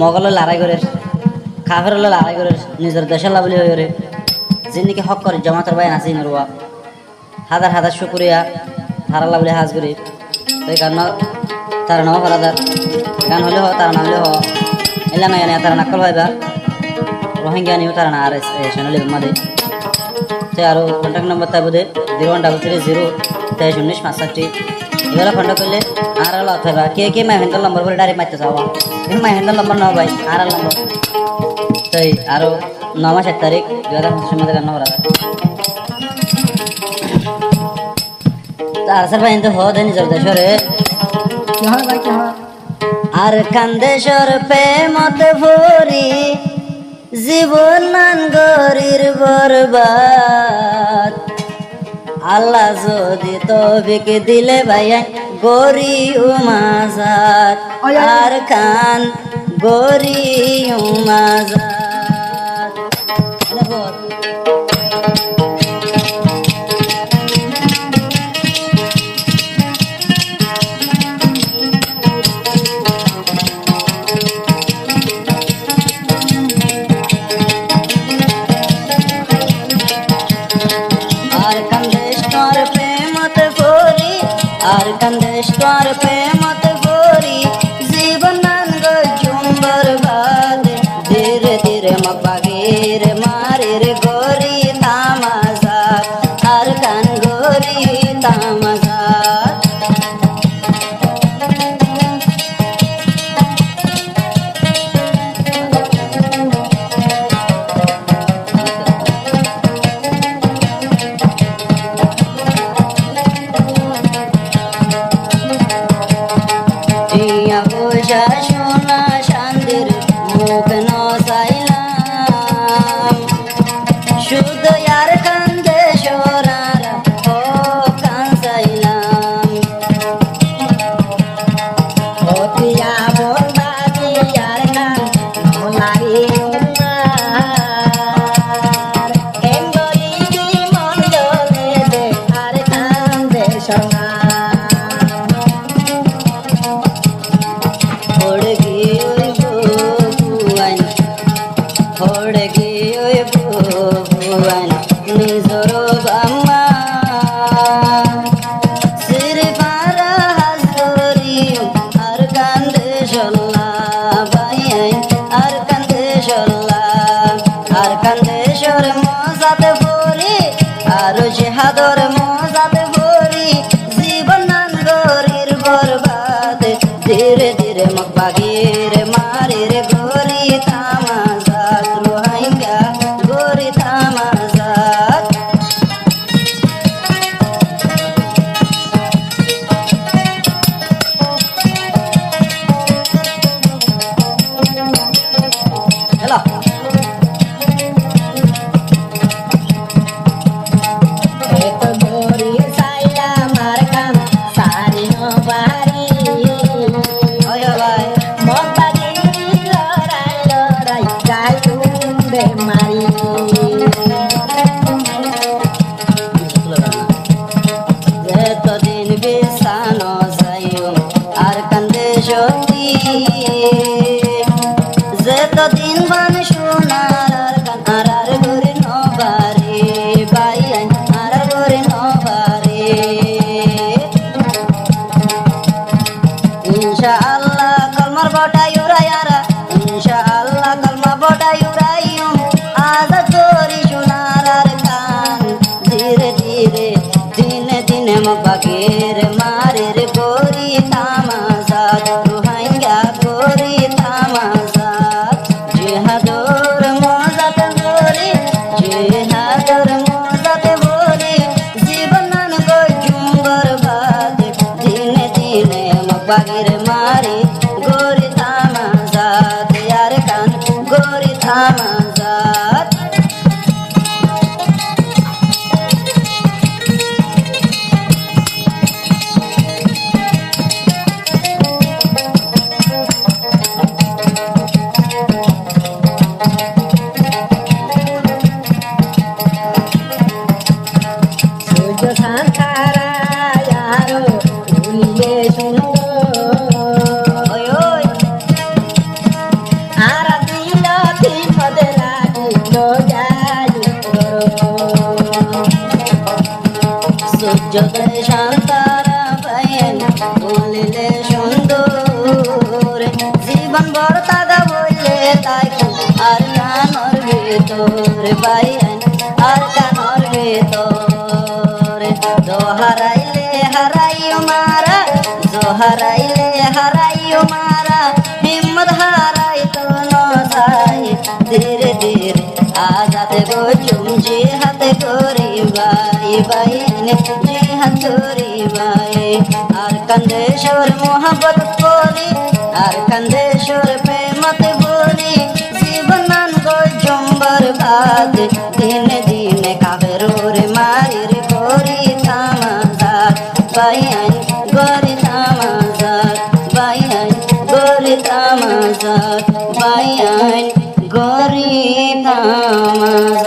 মগলে লড়াই করে কাফের হলে লড়াই করে নিজের দেশের লাভলি হয়ে করে যিনিকে হক করে জমাতের বাইন আছে ইনরুয়া হাজার হাজার শুকুরিয়া হারা লাভলি হাজ করি তো এই গান তারা নাও হারাদার গান হলে হ তারা না হলে হ এলা না তারা নাকল ভাইবা রোহিঙ্গা নিও তারা না আর চ্যানেল মাদে তো আরও কন্ট্যাক্ট নম্বর তাই বোধে 0133 এগুলো কন্ট্যাক্ট করলে আর আলো থাকবা কে মাই হ্যান্ডেল নম্বর বলে ডাইরেক্ট মারতে যাওয়া মাই হ্যান্ডেল নম্বর নাও ভাই আর নম্বর তাই আরও 9 মাস 1 তারিখ 2025 মধ্যে গান হরা তার স্যার ভাই তো হদে নিজের দেশরে কি হয় ভাই কি হয় আর কান্দেশর প্রেমত ভরি জীবন মান গরির বরবাদ আল্লাহ যদি তৌফিক দিলে ভাইয়া গরি উমাজাত আর কান গরি উমাজাত আর কান্দেশ্বর প্রেমত ভরি আর কান্দেশ্বর প্রেমত ভরি জীবন নান গজুম্বর বাদ ধীরে ধীরে মকবাগির মারির গরি তামাজাত আর কান গরি তামাজাত টিয়া বসা সোনা শান্তির মুখ নসাইলাম শুধু আর কান্দে সোনার ও কাঁসাইলাম ও টিয়া বলবা টিয়ার কান ভোলারি উমার কেঙ্গলি কি মন জলে দে আর কান্দে সোনা ಹೊಡಗಿ ಭುವನ್ ನಿಜರು ಬಮ್ಮ ಸಿರಿಪಾರ ಹಸುರಿ আর কান্দে শোল্লা বাই আর কান্দে শোল্লা আর কান্দে সর মজাতে ভরি আর জেহাদর মজাতে ভরি জীবন নান গরির বরবাদ ধীরে ধীরে মকবাগির মারির গরি তামাজাত রোহিঙ্গা গরি তামাজাত হ্যালো এত গরি সাইলা মার কাম সারি নবারি ওই ভাই মকবাগি লড়াই লড়াই যাই তুমরে মারি যতদিন বিছানো যাইও আর কান্দে সত্যি যতদিন বান সোনার আর কানার আর গরি নবারে বাই আর গরি নবারে ইনশাআল্লাহ কলমার বটাই উড়াইয়ারা ইনশাআল্লাহ কলমা বটাই উড়াইও আজাদ করি সোনার আর কান ধীরে ধীরে দিনে দিনে মকবাগির মারির গরি তামাজাত রোহিঙ্গা গরি তামাজাত জিহাদর মজাত গরি জিহাদর মজাত ভরি জীবন নান গজুম্বর বাদ দিনে দিনে মকবাগির মারি গরি তামাজাত আর কান গরি তামাজাত সূর্য সান্তারা আরো ভুলিয়ে সুন্দর ওই ওই যতই শান্তারা বাইন বলিলে সুন্দর জীবন বড় তাগা বললে তাই আর কানর ভিতর বাইন আর কানর ভিতর দোহারাইলে হারাইও মারা দোহারাইলে হারাইও মারা হিম্মত হারাই তো নসাই ধীরে ধীরে আজাতে গো চুমজি হাতে করি বাই বাইনে জি হাত করি বাই আর কন্দেশ্বর মোহব্বত বলি আর কন্দেশ্বর প্রেমত বলি জীবন মান গো জম্বর বাদ দিনে দিনে কাবেরোর মায়ের করি তামাজার বাইন গরি তামাজার বাইন গরি তামাজার বাইন গরি তামাজার